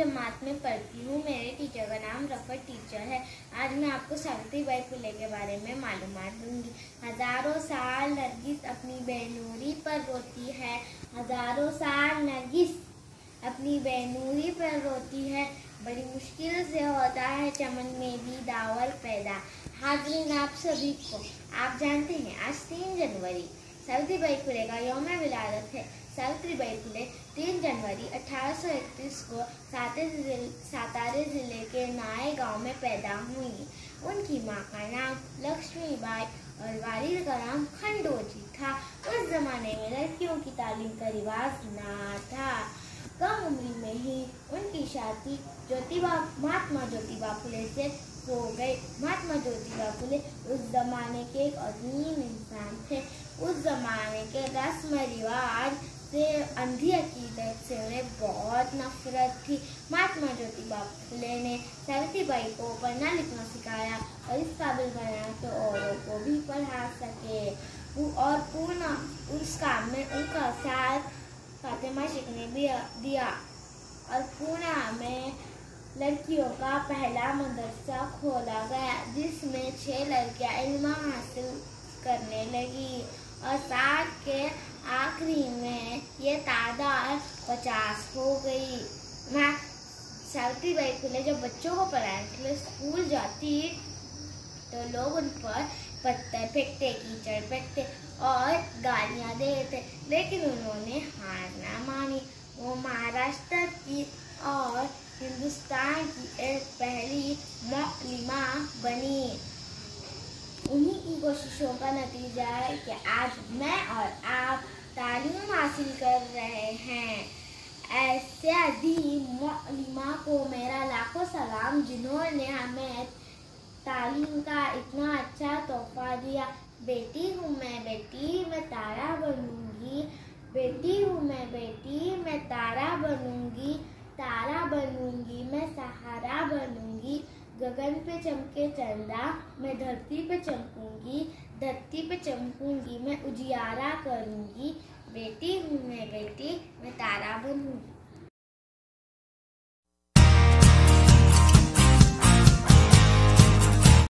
जमात में पढ़ती हूँ। मेरे टीचर का नाम रफत टीचर है। आज मैं आपको सावित्रीबाई फुले के बारे में मालूमात दूंगी। हजारों साल नरगिस अपनी बेनूरी पर रोती है। हजारों साल नरगिस अपनी बेनूरी पर रोती है। बड़ी मुश्किल से होता है चमन में भी दावल पैदा। हाज़रीन, आप सभी को आप जानते हैं आज 3 जनवरी सावित्रीबाई फुले का यौम विलादत है। सावित्रीबाई फुले 3 जनवरी 1831 को सातारा जिले के नाए गांव में पैदा हुई। उनकी मां का नाम लक्ष्मीबाई और वालिद का नाम खंडोजी था। उस जमाने में लड़कियों की तालीम का रिवाज ना था। कम उम्र में ही उनकी शादी महात्मा ज्योतिबा फुले से हो गई। महात्मा ज्योतिबा फुले उस जमाने के एक अजीम इंसान थे। उस जमाने के रस्म रिवाज से, अंधी अकीदत से उन्हें बहुत नफरत थी। महात्मा ज्योतिबा फुले ने सावित्रीबाई को पढ़ना लिखना सिखाया और इस काबिल बनाया तो औरों को भी पढ़ा सके। और पूर्ण उस काम में उनका साथ फातिमा शेख ने भी दिया। और पूना में लड़कियों का पहला मदरसा खोला गया, जिसमें 6 लड़कियां इल्म हासिल करने लगी और साल के आखिरी में ये तादाद 50 हो गई। सावित्रीबाई फुले जब बच्चों को पढ़ाने के लिए स्कूल जाती तो लोग उन पर पत्थर फेंकते, कीचड़ फेंकते और गालियां देते, लेकिन उन्होंने हार ना मानी। वो महाराष्ट्र की और हिंदुस्तान की एक पहली मौलिमा बनी। उन्हीं की कोशिशों का नतीजा है कि आज मैं और आप तालीम हासिल कर रहे हैं। ऐसे अजीम मौलिमा को मेरा लाखों सलाम, जिन्होंने हमें तालीम का इतना अच्छा तोहफा दिया। बेटी हूँ मैं बेटी, मैं तारा बनूंगी। बेटी हूँ मैं बेटी, मैं तारा बनूंगी। तारा बनूंगी, मैं सहारा बनूंगी। गगन पे चमके चंदा, मैं धरती पे चमकूंगी। धरती पे चमकूंगी, मैं उजियारा करूंगी। बेटी हूँ मैं बेटी, मैं तारा बनूंगी।